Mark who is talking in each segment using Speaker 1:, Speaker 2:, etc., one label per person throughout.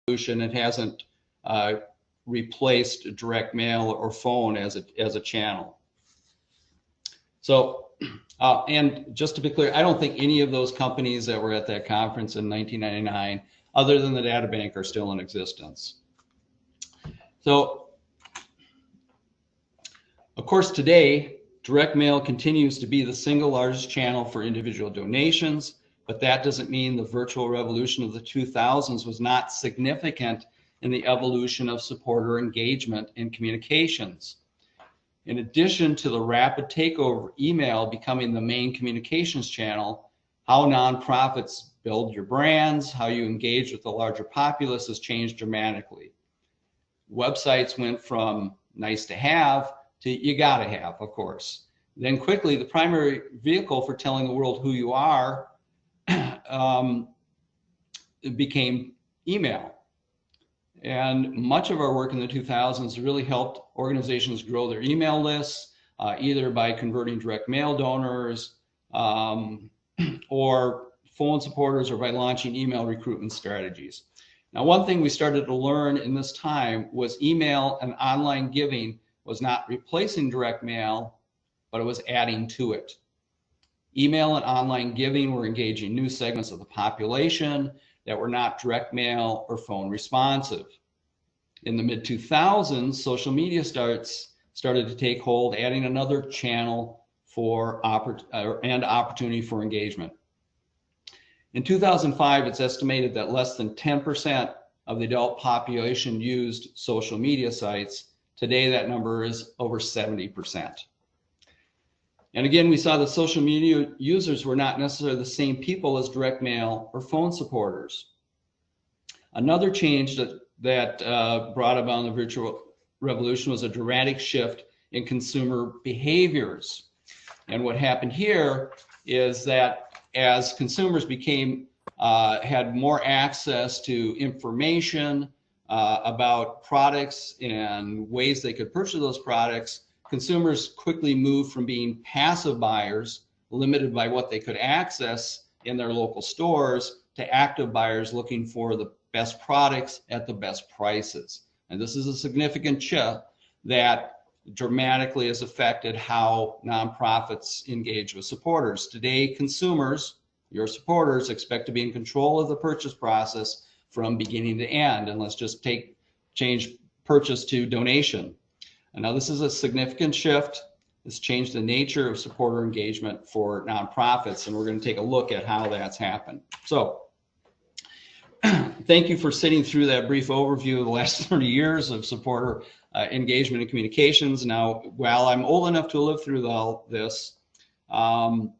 Speaker 1: revolution. It hasn't replaced direct mail or phone as a channel. So, and just to be clear, I don't think any of those companies that were at that conference in 1999, other than the data bank, are still in existence. So, of course, today, direct mail continues to be the single largest channel for individual donations, but that doesn't mean the virtual revolution of the 2000s was not significant in the evolution of supporter engagement and communications. In addition to the rapid takeover of email becoming the main communications channel, how nonprofits build your brands, how you engage with the larger populace has changed dramatically. Websites went from nice to have to you gotta have, of course. Then quickly, the primary vehicle for telling the world who you are it became email. And much of our work in the 2000s really helped organizations grow their email lists, either by converting direct mail donors or phone supporters, or by launching email recruitment strategies. Now, one thing we started to learn in this time was email and online giving was not replacing direct mail, but it was adding to it. Email and online giving were engaging new segments of the population that were not direct mail or phone responsive. In the mid-2000s, social media started to take hold, adding another channel for opportunity for engagement. In 2005, it's estimated that less than 10% of the adult population used social media sites. Today, that number is over 70%. And again, we saw that social media users were not necessarily the same people as direct mail or phone supporters. Another change that brought about the virtual revolution was a dramatic shift in consumer behaviors. And what happened here is that as consumers had more access to information about products and ways they could purchase those products, consumers quickly moved from being passive buyers, limited by what they could access in their local stores, to active buyers looking for the best products at the best prices. And this is a significant shift that dramatically has affected how nonprofits engage with supporters. Today, consumers, your supporters, expect to be in control of the purchase process from beginning to end. And let's just change purchase to donation. And now this is a significant shift. It's changed the nature of supporter engagement for nonprofits, and we're going to take a look at how that's happened. So thank you for sitting through that brief overview of the last 30 years of supporter engagement and communications. Now, while I'm old enough to live through all this, our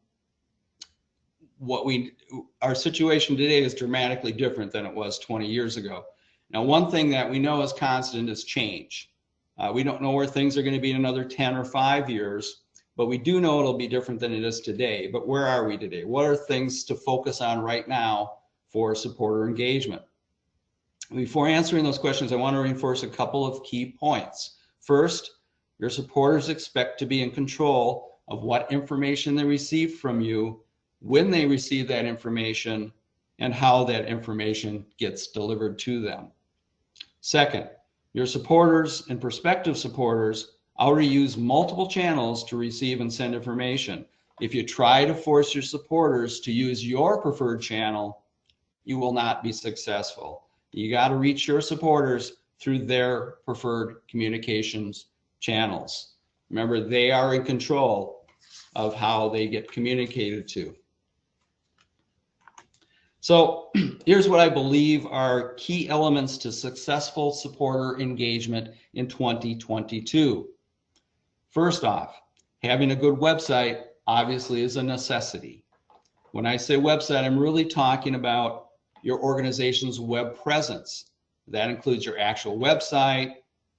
Speaker 1: situation today is dramatically different than it was 20 years ago. Now, one thing that we know is constant is change. We don't know where things are going to be in another 10 or 5 years, but we do know it'll be different than it is today. But where are we today? What are things to focus on right now for supporter engagement? Before answering those questions, I want to reinforce a couple of key points. First, your supporters expect to be in control of what information they receive from you, when they receive that information, and how that information gets delivered to them. Second, your supporters and prospective supporters already use multiple channels to receive and send information. If you try to force your supporters to use your preferred channel, you will not be successful. You got to reach your supporters through their preferred communications channels. Remember, they are in control of how they get communicated to. So here's what I believe are key elements to successful supporter engagement in 2022. First off, having a good website obviously is a necessity. When I say website, I'm really talking about your organization's web presence. That includes your actual website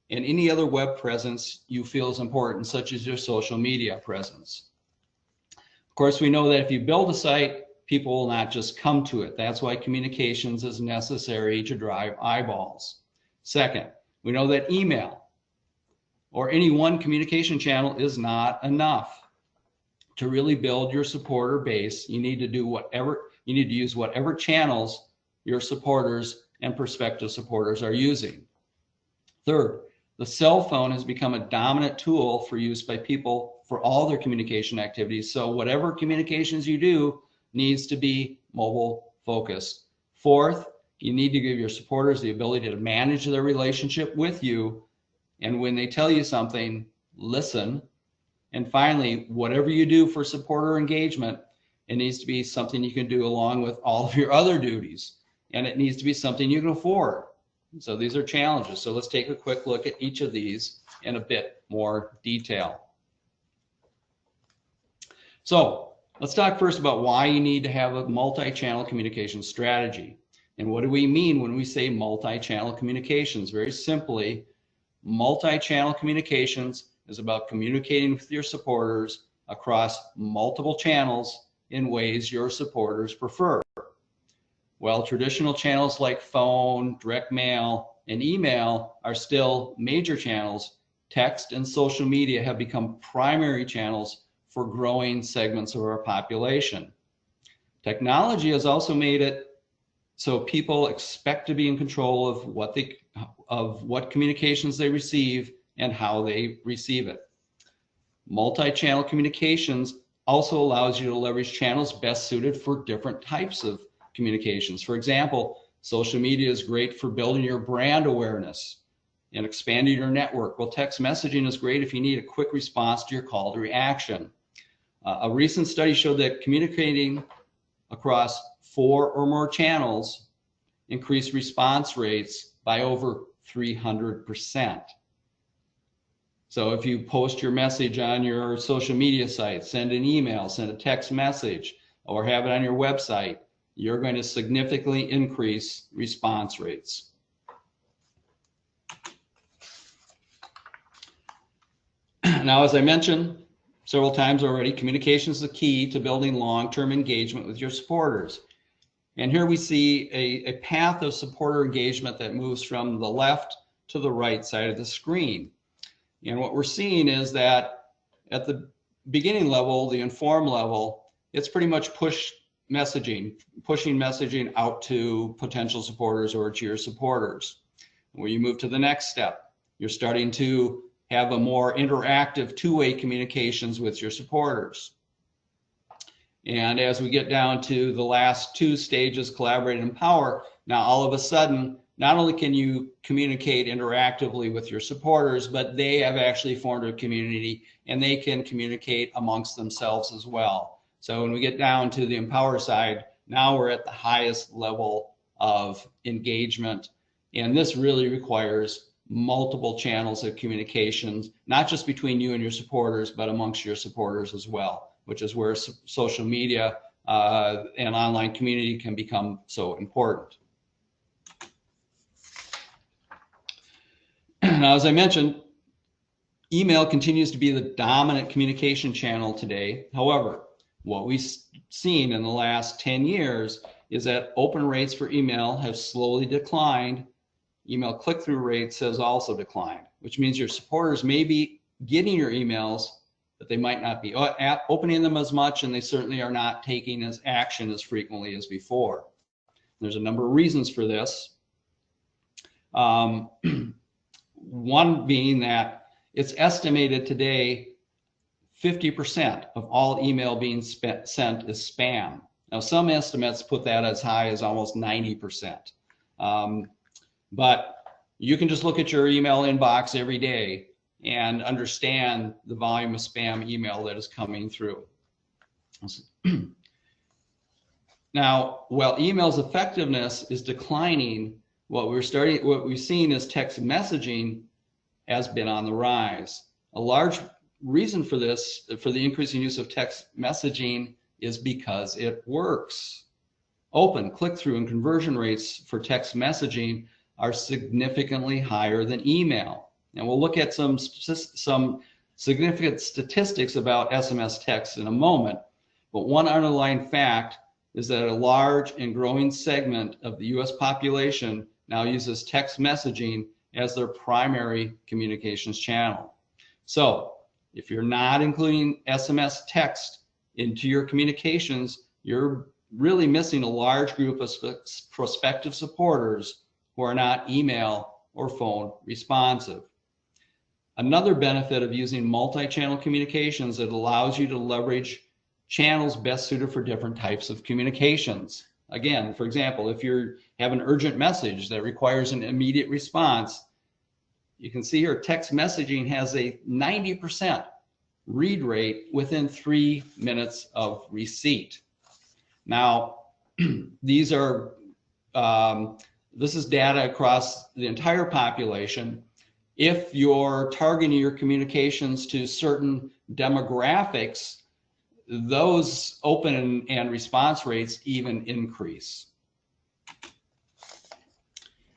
Speaker 1: and any other web presence you feel is important, such as your social media presence. Of course, we know that if you build a site, people will not just come to it. That's why communications is necessary to drive eyeballs. Second, we know that email or any one communication channel is not enough. To really build your supporter base, you need to use whatever channels your supporters and prospective supporters are using. Third, the cell phone has become a dominant tool for use by people for all their communication activities. So whatever communications you do needs to be mobile focused. Fourth, you need to give your supporters the ability to manage their relationship with you. And when they tell you something, listen. And finally, whatever you do for supporter engagement, it needs to be something you can do along with all of your other duties. And it needs to be something you can afford. So these are challenges. So let's take a quick look at each of these in a bit more detail. So let's talk first about why you need to have a multi-channel communication strategy. And what do we mean when we say multi-channel communications? Very simply, multi-channel communications is about communicating with your supporters across multiple channels in ways your supporters prefer. While traditional channels like phone, direct mail, and email are still major channels, text and social media have become primary channels for growing segments of our population. Technology has also made it so people expect to be in control of what communications they receive and how they receive it. Multi-channel communications also allows you to leverage channels best suited for different types of communications. For example, social media is great for building your brand awareness and expanding your network. Well, text messaging is great if you need a quick response to your call to action. A recent study showed that communicating across 4 or more channels increased response rates by over 300%. So if you post your message on your social media site, send an email, send a text message, or have it on your website, you're going to significantly increase response rates. Now, as I mentioned several times already, communication is the key to building long-term engagement with your supporters. And here we see a path of supporter engagement that moves from the left to the right side of the screen. And what we're seeing is that at the beginning level, the informed level, it's pretty much pushing messaging out to potential supporters or to your supporters. When you move to the next step, you're starting to have a more interactive two-way communications with your supporters. And as we get down to the last 2 stages, collaborate and empower, now all of a sudden, not only can you communicate interactively with your supporters, but they have actually formed a community and they can communicate amongst themselves as well. So when we get down to the empower side, now we're at the highest level of engagement. And this really requires multiple channels of communications, not just between you and your supporters, but amongst your supporters as well, which is where social media and online community can become so important. Now, as I mentioned, email continues to be the dominant communication channel today. However, what we've seen in the last 10 years is that open rates for email have slowly declined. Email click-through rates has also declined, which means your supporters may be getting your emails, but they might not be opening them as much, and they certainly are not taking as action as frequently as before. There's a number of reasons for this. One being that it's estimated today 50% of all email being sent is spam. Now, some estimates put that as high as almost 90%. But you can just look at your email inbox every day and understand the volume of spam email that is coming through. Now, while email's effectiveness is declining, what we've seen is text messaging has been on the rise. A large reason for this, for the increasing use of text messaging, is because it works. Open, click-through, and conversion rates for text messaging are significantly higher than email. And we'll look at some significant statistics about SMS text in a moment, but one underlying fact is that a large and growing segment of the US population now uses text messaging as their primary communications channel. So if you're not including SMS text into your communications, you're really missing a large group of prospective supporters who are not email or phone responsive. Another benefit of using multi-channel communications, it allows you to leverage channels best suited for different types of communications. Again, for example, if you have an urgent message that requires an immediate response, you can see here text messaging has a 90% read rate within 3 minutes of receipt. Now, these are this is data across the entire population. If you're targeting your communications to certain demographics, those open and response rates even increase.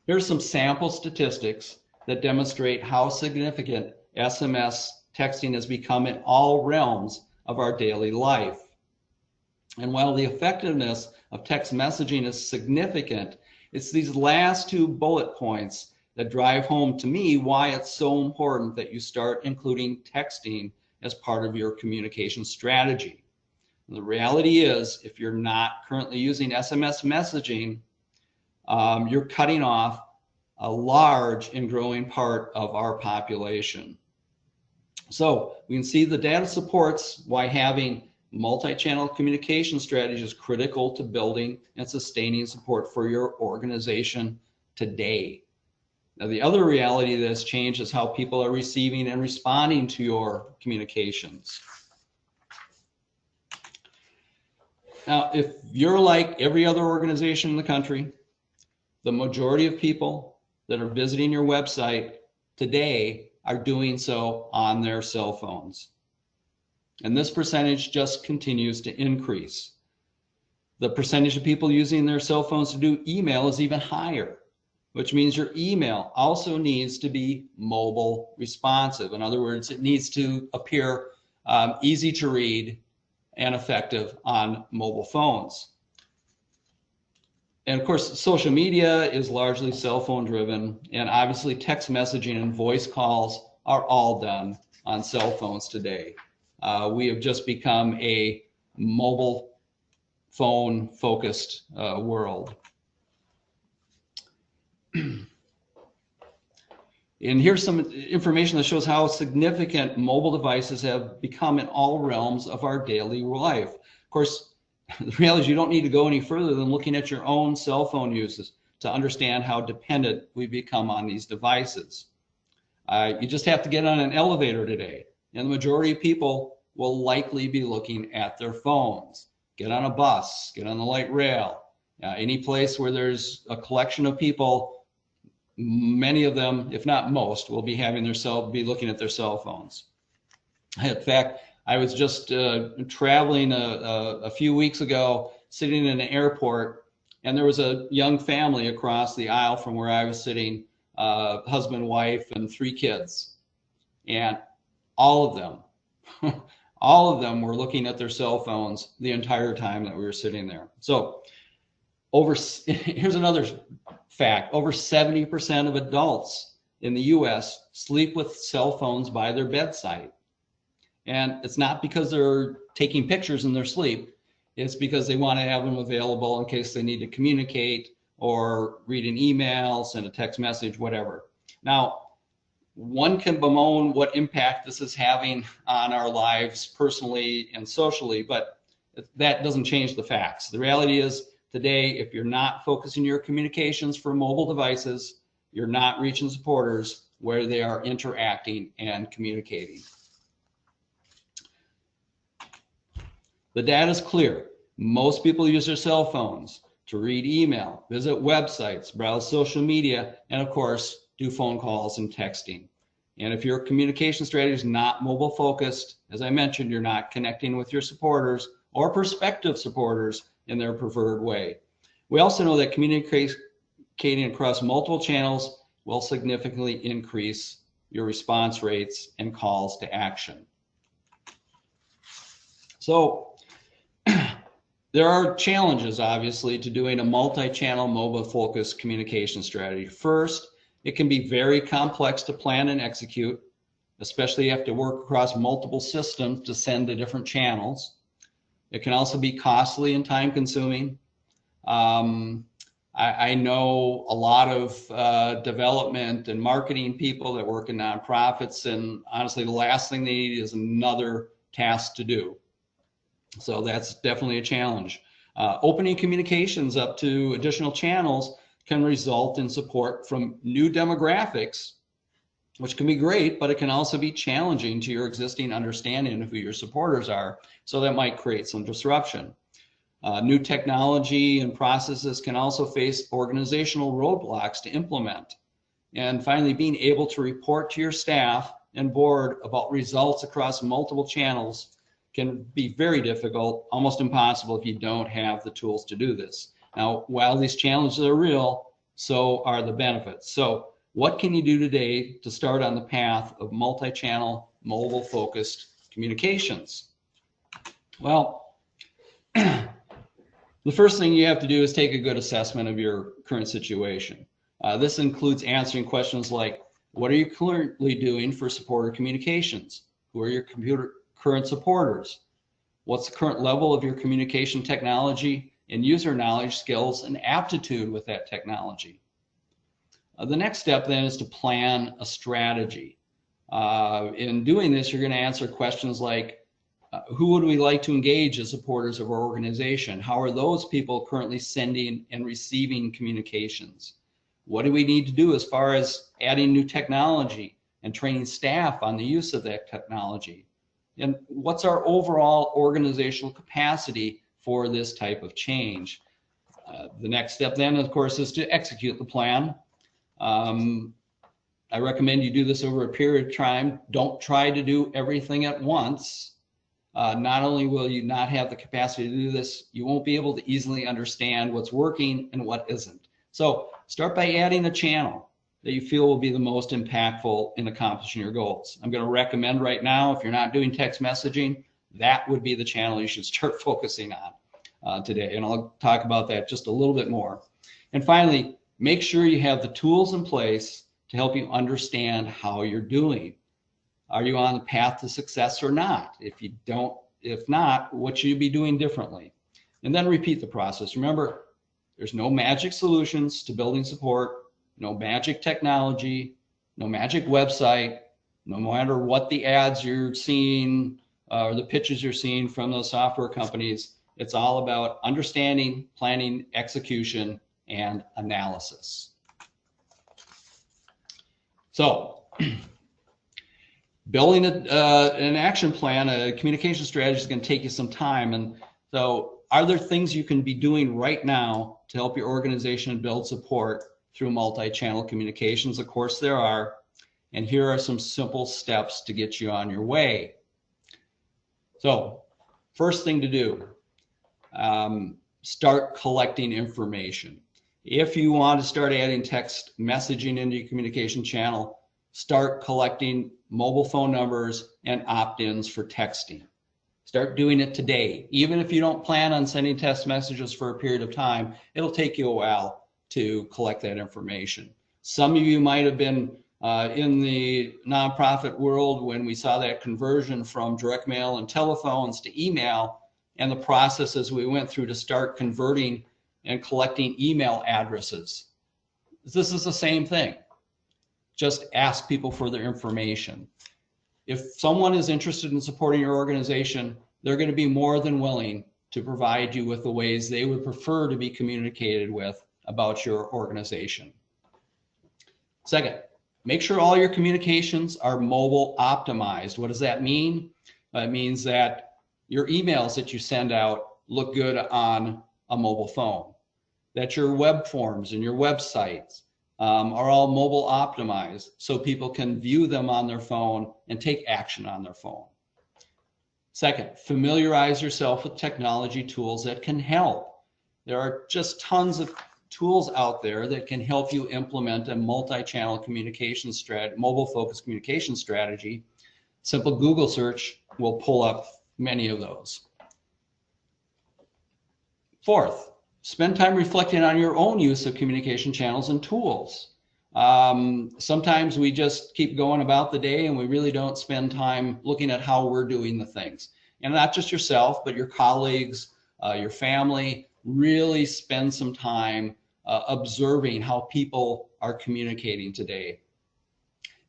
Speaker 1: Here's some sample statistics that demonstrate how significant SMS texting has become in all realms of our daily life. And while the effectiveness of text messaging is significant, it's these last 2 bullet points that drive home to me why it's so important that you start including texting as part of your communication strategy. And the reality is, if you're not currently using SMS messaging, you're cutting off a large and growing part of our population. So we can see the data supports why having multi-channel communication strategy is critical to building and sustaining support for your organization today. Now, the other reality that has changed is how people are receiving and responding to your communications. Now, if you're like every other organization in the country, the majority of people that are visiting your website today are doing so on their cell phones. And this percentage just continues to increase. The percentage of people using their cell phones to do email is even higher, which means your email also needs to be mobile responsive. In other words, it needs to appear easy to read and effective on mobile phones. And of course, social media is largely cell phone driven, and obviously text messaging and voice calls are all done on cell phones today. We have just become a mobile phone focused world. And here's some information that shows how significant mobile devices have become in all realms of our daily life. Of course, the reality is you don't need to go any further than looking at your own cell phone uses to understand how dependent we've become on these devices. You just have to get on an elevator today, and the majority of people will likely be looking at their phones. Get on a bus, get on the light rail, any place where there's a collection of people. Many of them, if not most, will be looking at their cell phones. In fact, I was just traveling a few weeks ago, sitting in an airport, and there was a young family across the aisle from where I was sitting, husband, wife, and 3 kids. And all of them were looking at their cell phones the entire time that we were sitting there. So here's another fact, over 70% of adults in the US sleep with cell phones by their bedside. And it's not because they're taking pictures in their sleep, it's because they want to have them available in case they need to communicate or read an email, send a text message, whatever. Now, one can bemoan what impact this is having on our lives personally and socially, but that doesn't change the facts. The reality is, today, if you're not focusing your communications for mobile devices, you're not reaching supporters where they are interacting and communicating. The data is clear. Most people use their cell phones to read email, visit websites, browse social media, and of course, do phone calls and texting. And if your communication strategy is not mobile focused, as I mentioned, you're not connecting with your supporters or prospective supporters in their preferred way. We also know that communicating across multiple channels will significantly increase your response rates and calls to action. So there are challenges, obviously, to doing a multi-channel mobile focused communication strategy. First, it can be very complex to plan and execute, especially you have to work across multiple systems to send to different channels. It can also be costly and time consuming. I know a lot of development and marketing people that work in nonprofits, and honestly, the last thing they need is another task to do. So that's definitely a challenge. Opening communications up to additional channels can result in support from new demographics, which can be great, but it can also be challenging to your existing understanding of who your supporters are. So that might create some disruption. New technology and processes can also face organizational roadblocks to implement. And finally, being able to report to your staff and board about results across multiple channels can be very difficult, almost impossible if you don't have the tools to do this. Now, while these challenges are real, so are the benefits. So what can you do today to start on the path of multi-channel, mobile-focused communications? Well, the first thing you have to do is take a good assessment of your current situation. This includes answering questions like, what are you currently doing for supporter communications? Who are your current supporters? What's the current level of your communication technology and user knowledge, skills, and aptitude with that technology? The next step then is to plan a strategy. In doing this, you're going to answer questions like, who would we like to engage as supporters of our organization? How are those people currently sending and receiving communications? What do we need to do as far as adding new technology and training staff on the use of that technology? And what's our overall organizational capacity for this type of change? The next step then, of course, is to execute the plan. I recommend you do this over a period of time. Don't try to do everything at once. Not only will you not have the capacity to do this, you won't be able to easily understand what's working and what isn't. So start by adding a channel that you feel will be the most impactful in accomplishing your goals. I'm going to recommend right now, if you're not doing text messaging, that would be the channel you should start focusing on today. And I'll talk about that just a little bit more. And finally, make sure you have the tools in place to help you understand how you're doing. Are you on the path to success or not? If not, what should you be doing differently? And then repeat the process. Remember, there's no magic solutions to building support, no magic technology, no magic website, no matter what the ads you're seeing or the pitches you're seeing from those software companies. It's all about understanding, planning, execution, and analysis. So, building an action plan, a communication strategy is going to take you some time. And so are there things you can be doing right now to help your organization build support through multi-channel communications? Of course there are. And here are some simple steps to get you on your way. So first thing to do, start collecting information. If you want to start adding text messaging into your communication channel, start collecting mobile phone numbers and opt-ins for texting. Start doing it today. Even if you don't plan on sending text messages for a period of time, it'll take you a while to collect that information. Some of you might have been in the nonprofit world when we saw that conversion from direct mail and telephones to email, and the processes we went through to start converting and collecting email addresses. This is the same thing. Just ask people for their information. If someone is interested in supporting your organization, they're going to be more than willing to provide you with the ways they would prefer to be communicated with about your organization. Second, make sure all your communications are mobile optimized. What does that mean? It means that your emails that you send out look good on a mobile phone, that your web forms and your websites are all mobile optimized so people can view them on their phone and take action on their phone. Second, familiarize yourself with technology tools that can help. There are just tons of tools out there that can help you implement a multi-channel communication strategy, mobile-focused communication strategy. Simple Google search will pull up many of those. Fourth, spend time reflecting on your own use of communication channels and tools. Sometimes we just keep going about the day and we really don't spend time looking at how we're doing the things. And not just yourself, but your colleagues, your family. Really spend some time observing how people are communicating today.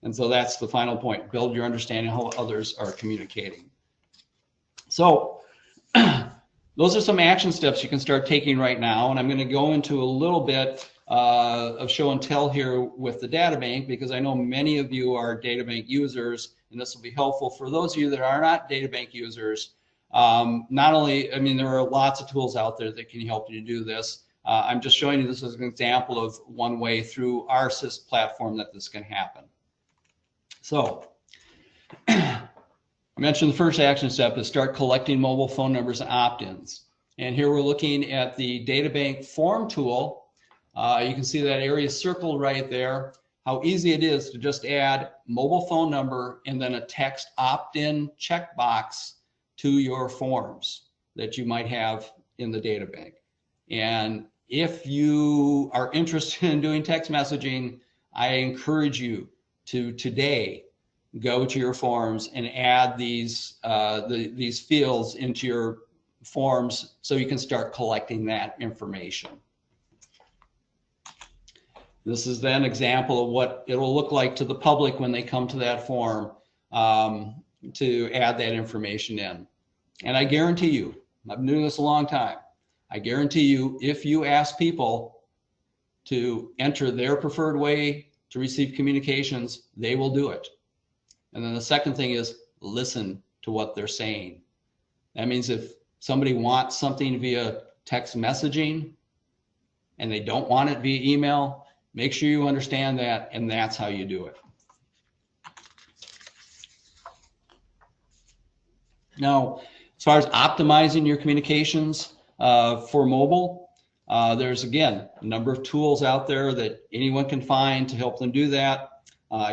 Speaker 1: And so that's the final point, build your understanding of how others are communicating. So those are some action steps you can start taking right now. And I'm going to go into a little bit of show and tell here with the data bank, because I know many of you are data bank users, and this will be helpful for those of you that are not data bank users. Not only, I mean, there are lots of tools out there that can help you do this. I'm just showing you this as an example of one way through our SYS platform that this can happen. So I mentioned the first action step is start collecting mobile phone numbers and opt-ins. And here we're looking at the DataBank form tool. You can see that area circled right there, how easy it is to just add mobile phone number and then a text opt-in checkbox to your forms that you might have in the DataBank. And if you are interested in doing text messaging, I encourage you to today go to your forms and add these fields into your forms so you can start collecting that information. This is then an example of what it will look like to the public when they come to that form to add that information in. And I guarantee you, I've been doing this a long time, I guarantee you, if you ask people to enter their preferred way to receive communications, they will do it. And then the second thing is listen to what they're saying. That means if somebody wants something via text messaging and they don't want it via email, make sure you understand that, and that's how you do it. Now, as far as optimizing your communications for mobile, there's, again, a number of tools out there that anyone can find to help them do that.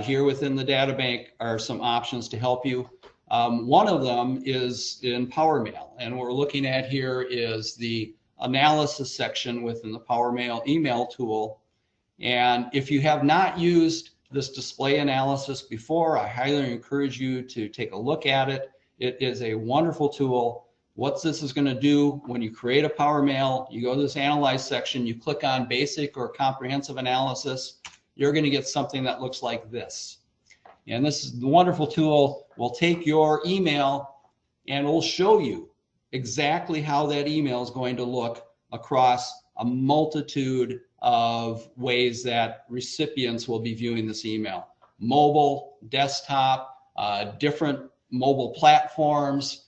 Speaker 1: Here within the data bank are some options to help you. One of them is in PowerMail, and what we're looking at here is the analysis section within the PowerMail email tool. And if you have not used this display analysis before, I highly encourage you to take a look at it. It is a wonderful tool. What this is going to do when you create a PowerMail, you go to this analyze section, you click on basic or comprehensive analysis, you're going to get something that looks like this. And this is the wonderful tool. Will take your email and will show you exactly how that email is going to look across a multitude of ways that recipients will be viewing this email. Mobile, desktop, different mobile platforms.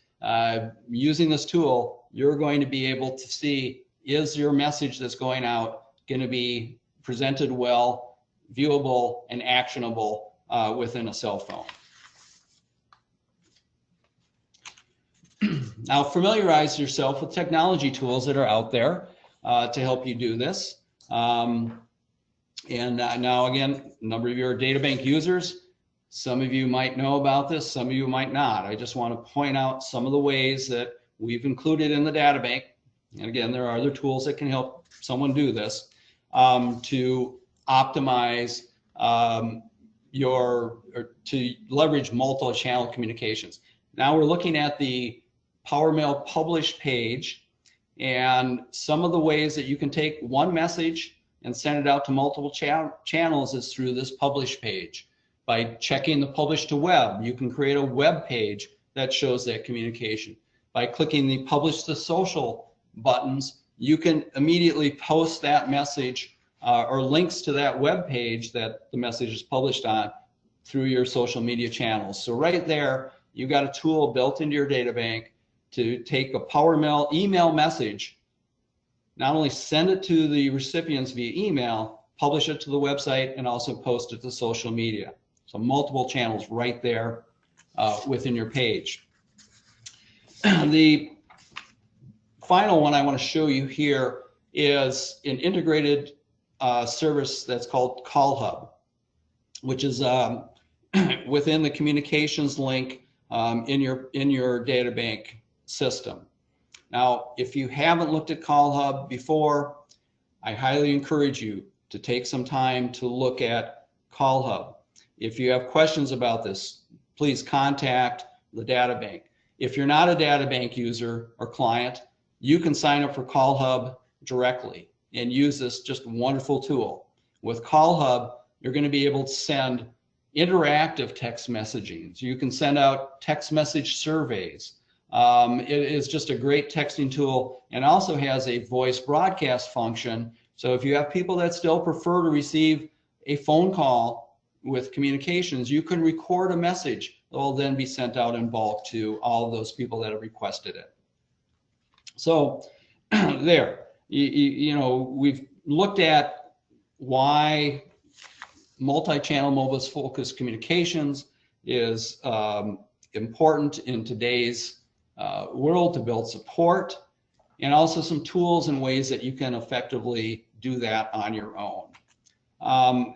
Speaker 1: Using this tool, you're going to be able to see, is your message that's going out going to be presented well, viewable, and actionable within a cell phone. Now, familiarize yourself with technology tools that are out there to help you do this. Now, again, a number of you are DataBank users. Some of you might know about this, some of you might not. I just want to point out some of the ways that we've included in the DataBank. And again, there are other tools that can help someone do this to optimize to leverage multi-channel communications. Now we're looking at the PowerMail publish page, and some of the ways that you can take one message and send it out to multiple channels is through this publish page. By checking the publish to web, you can create a web page that shows that communication. By clicking the publish to social buttons, you can immediately post that message or links to that web page that the message is published on through your social media channels. So right there, you've got a tool built into your DataBank to take a PowerMail email message, not only send it to the recipients via email, publish it to the website, and also post it to social media. So multiple channels right there within your page. The final one I want to show you here is an integrated service that's called CallHub, which is within the communications link in your DataBank system. Now, if you haven't looked at CallHub before, I highly encourage you to take some time to look at CallHub. If you have questions about this, please contact the DataBank. If you're not a DataBank user or client, you can sign up for CallHub directly and use this just wonderful tool. With Call Hub, you're going to be able to send interactive text messaging. So you can send out text message surveys. It is just a great texting tool, and also has a voice broadcast function. So if you have people that still prefer to receive a phone call with communications, you can record a message that will then be sent out in bulk to all of those people that have requested it. So there, you know, we've looked at why multi-channel mobile focused communications is important in today's world to build support, and also some tools and ways that you can effectively do that on your own.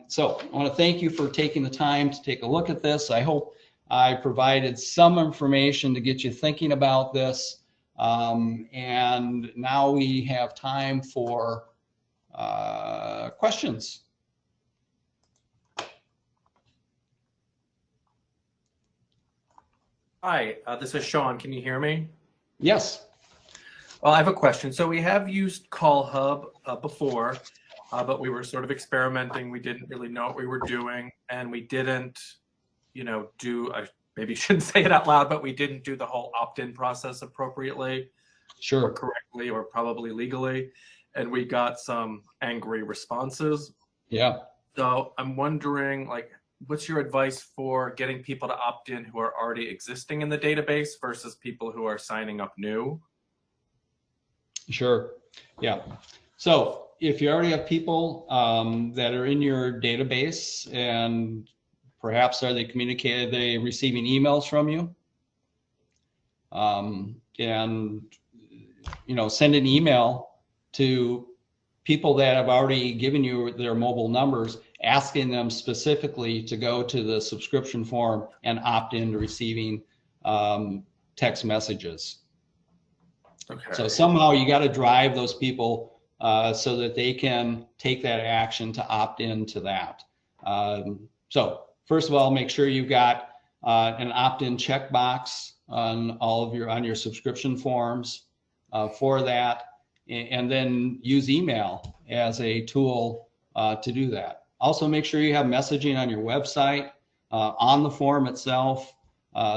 Speaker 1: So I want to thank you for taking the time to take a look at this. I hope I provided some information to get you thinking about this. And now we have time for questions.
Speaker 2: Hi, this is Sean. Can you hear me?
Speaker 1: Yes.
Speaker 2: Well, I have a question. So we have used Call Hub before, but we were sort of experimenting. We didn't really know what we were doing, and we didn't, you know, I maybe shouldn't say it out loud, but we didn't do the whole opt-in process appropriately,
Speaker 1: Sure.
Speaker 2: or correctly, or probably legally, and we got some angry responses.
Speaker 1: Yeah.
Speaker 2: So I'm wondering, like, what's your advice for getting people to opt in who are already existing in the database versus people who are signing up new?
Speaker 1: Sure. Yeah. So if you already have people that are in your database, and perhaps are they receiving emails from you? And you know, send an email to people that have already given you their mobile numbers, asking them specifically to go to the subscription form and opt in to receiving text messages.
Speaker 2: Okay.
Speaker 1: So somehow you got to drive those people so that they can take that action to opt into that. So first of all, make sure you've got an opt-in checkbox on on your subscription forms for that, and then use email as a tool to do that. Also, make sure you have messaging on your website, on the form itself,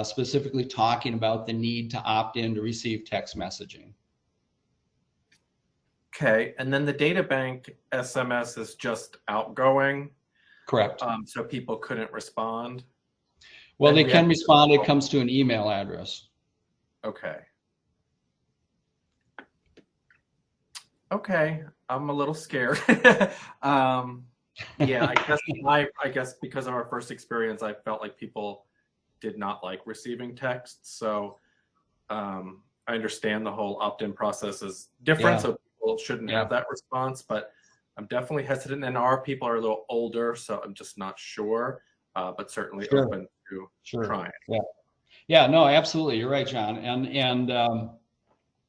Speaker 1: specifically talking about the need to opt in to receive text messaging.
Speaker 2: Okay, and then the data bank SMS is just outgoing.
Speaker 1: Correct.
Speaker 2: So people couldn't respond.
Speaker 1: Well, they can respond. It comes to an email address.
Speaker 2: Okay. Okay, I'm a little scared. Yeah, I guess because of our first experience, I felt like people did not like receiving texts. So I understand the whole opt-in process is different, so people shouldn't have that response. But I'm definitely hesitant, and our people are a little older, so I'm just not sure. But certainly open to trying.
Speaker 1: Yeah. No, absolutely. You're right, John. And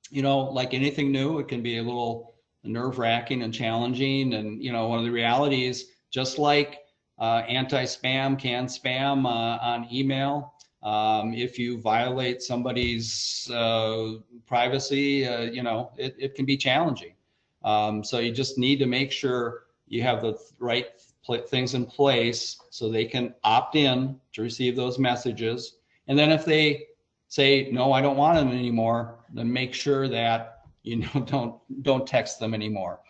Speaker 1: you know, like anything new, it can be a little nerve-wracking and challenging. And you know, one of the realities, just like anti-spam can spam on email, if you violate somebody's privacy, you know, it can be challenging. So you just need to make sure you have the right things in place so they can opt in to receive those messages. And then if they say, no, I don't want them anymore, then make sure that, you know, don't text them anymore.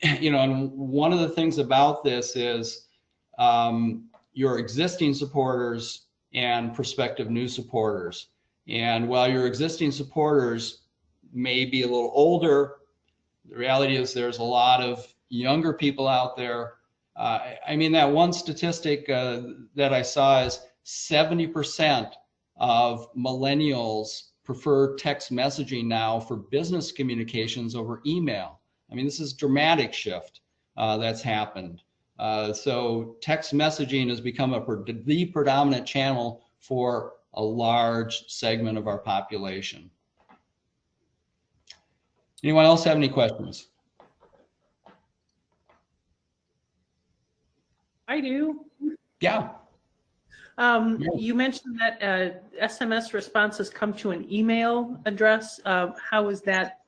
Speaker 1: You know, and one of the things about this is your existing supporters and prospective new supporters. And while your existing supporters may be a little older, the reality is there's a lot of younger people out there. I mean, that one statistic that I saw is 70% of millennials prefer text messaging now for business communications over email. I mean, this is a dramatic shift that's happened. So text messaging has become the predominant channel for a large segment of our population. Anyone else have any questions?
Speaker 3: I do.
Speaker 1: Yeah.
Speaker 3: You mentioned that SMS responses come to an email address. How is that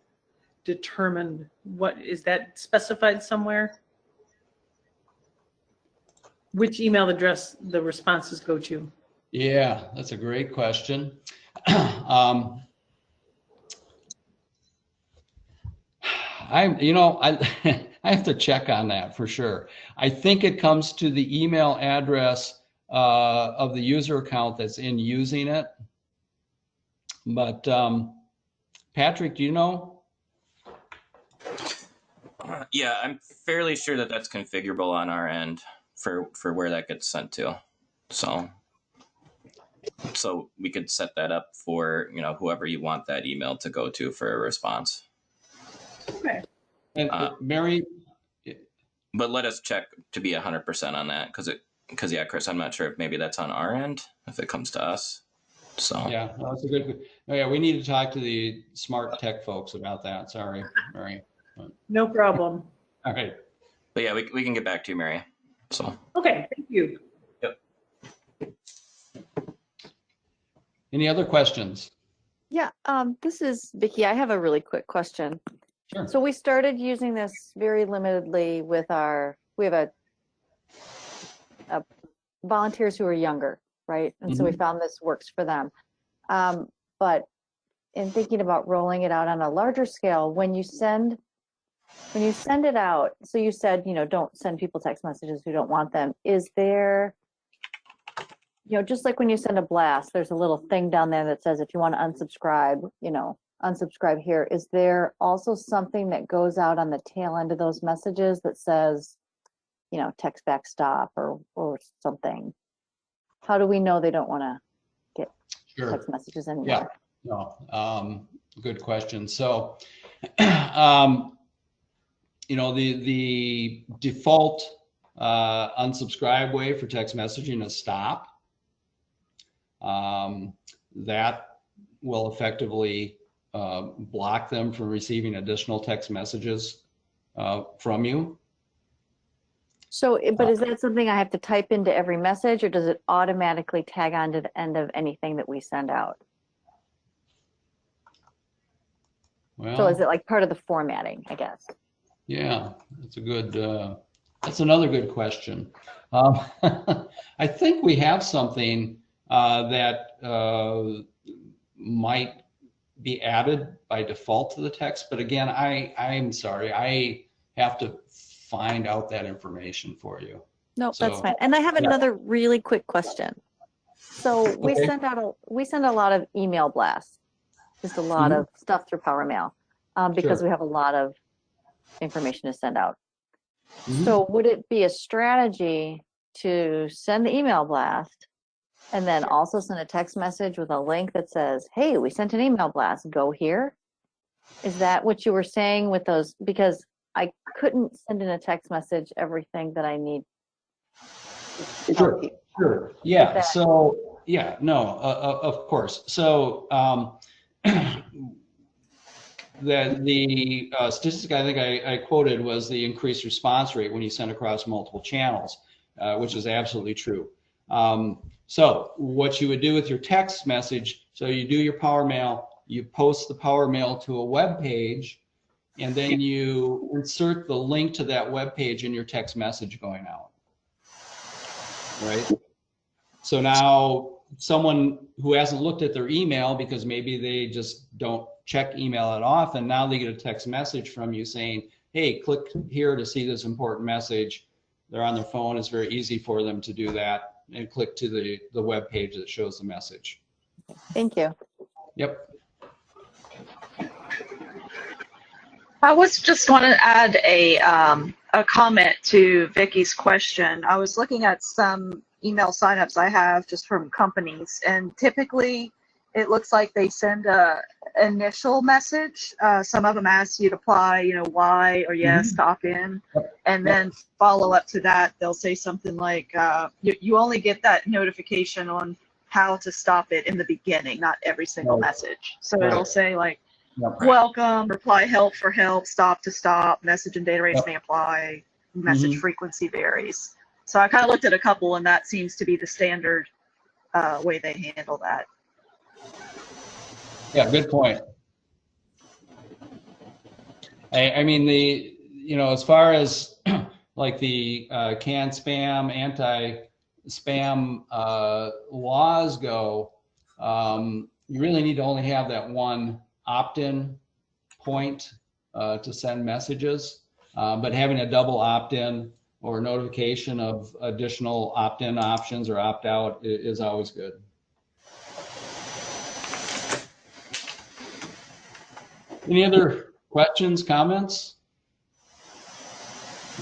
Speaker 3: determined? What is that specified somewhere? Which email address the responses go to?
Speaker 1: Yeah, that's a great question. I I have to check on that for sure. I think it comes to the email address of the user account that's in using it. But Patrick, do you know?
Speaker 4: Yeah, I'm fairly sure that that's configurable on our end for where that gets sent to. So we could set that up for, you know, whoever you want that email to go to for a response.
Speaker 3: Okay.
Speaker 1: And Mary,
Speaker 4: But let us check to be 100% on that because yeah, Chris, I'm not sure if maybe that's on our end if it comes to us. So
Speaker 1: yeah, no, that's a good. Oh yeah, we need to talk to the smart tech folks about that. Sorry, Mary.
Speaker 3: No problem.
Speaker 1: All right.
Speaker 4: but yeah, we can get back to you, Mary. So
Speaker 3: Okay, thank you.
Speaker 1: Any other questions?
Speaker 5: Yeah, this is Vicky. I have a really quick question.
Speaker 1: Sure.
Speaker 5: So we started using this very limitedly with we have a volunteers who are younger, right? And so we found this works for them. But in thinking about rolling it out on a larger scale, when you send it out, so you said, you know, don't send people text messages who don't want them. Is there, you know, just like when you send a blast, there's a little thing down there that says if you want to unsubscribe, you know, unsubscribe here. Is there also something that goes out on the tail end of those messages that says, you know, text back stop or something? How do we know they don't want to get text messages anymore?
Speaker 1: Yeah, no, good question. So, you know, the default unsubscribe way for text messaging is stop. That will effectively block them from receiving additional text messages from you.
Speaker 5: So, but is that something I have to type into every message, or does it automatically tag on to the end of anything that we send out?
Speaker 1: Well,
Speaker 5: So is it like part of the formatting, I guess?
Speaker 1: yeah, that's another good question. I think we have something that might be added by default to the text, but again, I'm sorry, I have to find out that information for you.
Speaker 5: No,
Speaker 1: So,
Speaker 5: that's fine. And I have another really quick question. So we
Speaker 1: Okay.
Speaker 5: send a lot of email blasts, just a lot of stuff through PowerMail, because
Speaker 1: Sure.
Speaker 5: we have a lot of information to send out.
Speaker 1: Mhm.
Speaker 5: So would it be a strategy to send the email blast and then also send a text message with a link that says, hey, we sent an email blast, go here? Is that what you were saying with those? Because I couldn't send in a text message everything that I need. to tell
Speaker 1: Sure,
Speaker 5: people.
Speaker 1: sure. Yeah,
Speaker 5: that-
Speaker 1: so, yeah, no, of course. So, the statistic I think I quoted was the increased response rate when you send across multiple channels, which is absolutely true. So what you would do with your text message, so you do your PowerMail, you post the PowerMail to a web page, and then you insert the link to that web page in your text message going out. Right? So now someone who hasn't looked at their email because maybe they just don't check email that often, now they get a text message from you saying, hey, click here to see this important message. They're on their phone. It's very easy for them to do that and click to the web page that shows the message.
Speaker 5: Thank you.
Speaker 1: Yep.
Speaker 6: I was just want to add a comment to Vicky's question. I was looking at some email signups I have just from companies, and typically it looks like they send a initial message. Some of them ask you to apply, you know, why or yes, stop in, and then follow up to that. They'll say something like, you only get that notification on how to stop it in the beginning, not every single message. So it'll say like, welcome, reply help for help, stop to stop, message and data rates may apply, message frequency varies. So I kind of looked at a couple, and that seems to be the standard way they handle that.
Speaker 1: Yeah, good point. I mean, as far as like the CAN spam, anti-spam laws go, you really need to only have that one opt-in point to send messages. But having a double opt-in or notification of additional opt-in options or opt-out is always good. Any other questions, comments?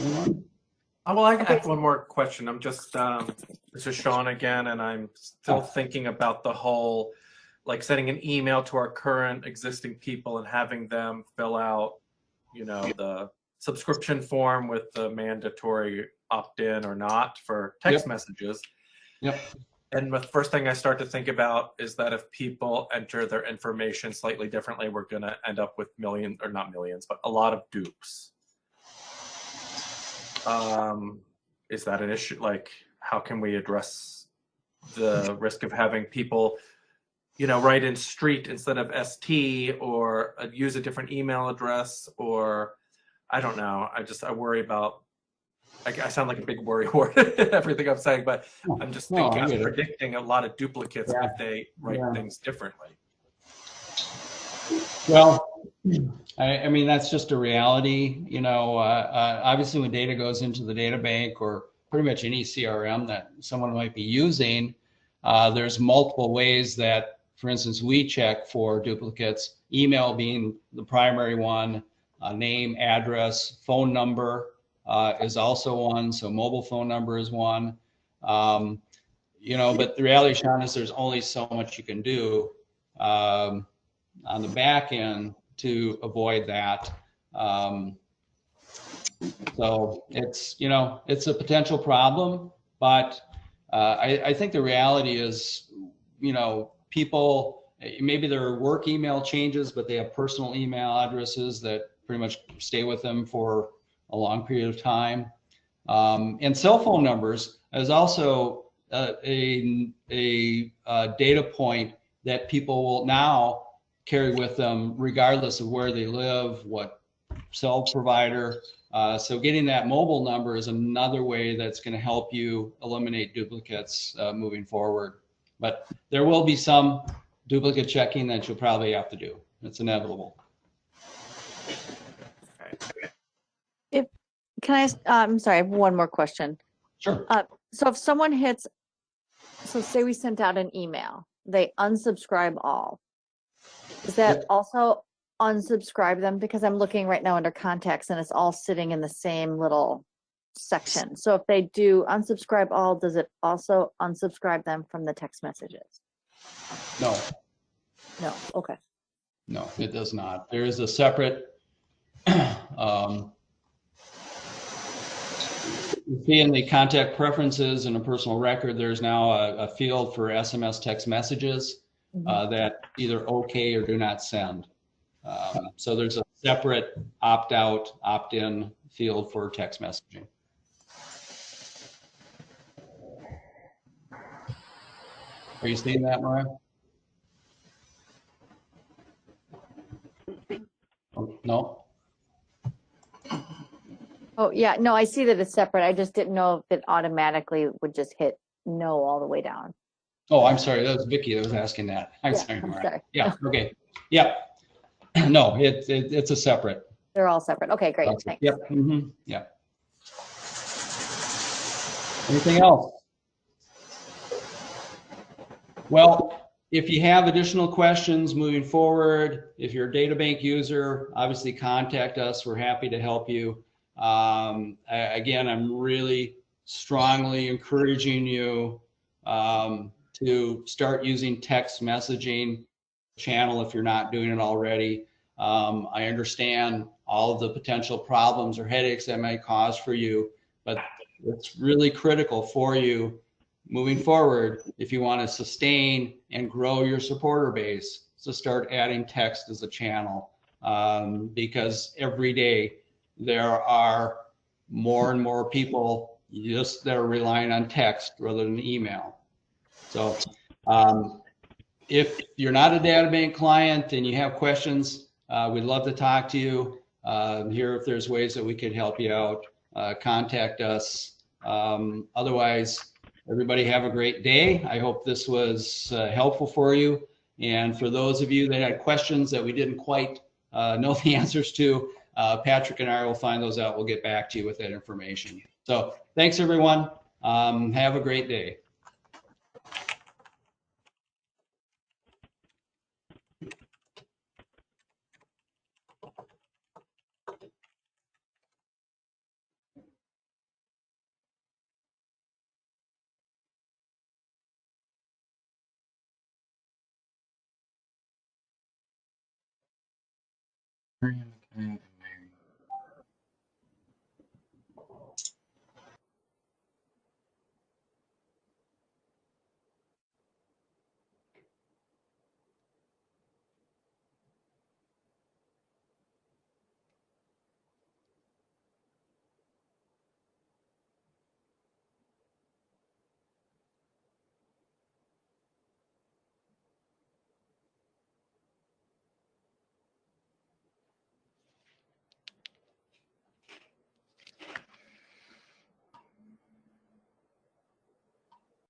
Speaker 1: Anyone?
Speaker 2: Oh, well, I have one more question. I'm just, this is Sean again, and I'm still thinking about the whole, like sending an email to our current existing people and having them fill out, the subscription form with the mandatory opt-in or not for text messages.
Speaker 1: Yep.
Speaker 2: And the first thing I start to think about is that if people enter their information slightly differently, we're going to end up with millions, or not millions, but a lot of dupes. Is that an issue? Like, how can we address the risk of having people, write in street instead of ST, or use a different email address, or I don't know. I worry about, I sound like a big worry word, everything I'm saying, but I'm just thinking, I'm predicting a lot of duplicates if they write things differently.
Speaker 1: Well, I mean, that's just a reality. Obviously when data goes into the data bank or pretty much any CRM that someone might be using, there's multiple ways that, for instance, we check for duplicates, email being the primary one, name, address, phone number is also one. So mobile phone number is one. But the reality, Sean, is there's only so much you can do on the back end to avoid that. So it's, it's a potential problem, but I think the reality is, people, maybe their work email changes, but they have personal email addresses that pretty much stay with them for a long period of time. And cell phone numbers is also a data point that people will now carry with them regardless of where they live, what cell provider. So getting that mobile number is another way that's going to help you eliminate duplicates moving forward. But there will be some duplicate checking that you'll probably have to do. It's inevitable.
Speaker 5: I'm sorry, I have one more question.
Speaker 1: Sure.
Speaker 5: So if someone hits, so say we sent out an email, they unsubscribe all. Does that also unsubscribe them? Because I'm looking right now under contacts and it's all sitting in the same little section. So if they do unsubscribe all, does it also unsubscribe them from the text messages?
Speaker 1: No.
Speaker 5: No. Okay.
Speaker 1: No, it does not. There is a separate, you see in the contact preferences in a personal record, there's now a field for SMS text messages that either okay or do not send. So there's a separate opt-out, opt-in field for text messaging. Are you seeing that, Mariah? No?
Speaker 5: Oh, yeah. No, I see that it's separate. I just didn't know if it automatically would just hit no all the way down.
Speaker 1: Oh, I'm sorry. That was Vicky that was asking that. I'm sorry,
Speaker 5: I'm
Speaker 1: Mariah.
Speaker 5: sorry.
Speaker 1: Yeah, okay. Yep. No, it's a separate.
Speaker 5: They're all separate. Okay, great. Thanks.
Speaker 1: Yep. Yep. Anything else? Well, if you have additional questions moving forward, if you're a data bank user, obviously contact us. We're happy to help you. Again, I'm really strongly encouraging you to start using text messaging channel if you're not doing it already. I understand all of the potential problems or headaches that might cause for you, but it's really critical for you moving forward if you want to sustain and grow your supporter base to start adding text as a channel, because every day there are more and more people just that are relying on text rather than email. So if you're not a data bank client and you have questions, we'd love to talk to you. here if there's ways that we can help you out. Contact us. Otherwise, everybody have a great day. I hope this was helpful for you. And for those of you that had questions that we didn't quite know the answers to, Patrick and I will find those out. We'll get back to you with that information. So thanks, everyone. Have a great day.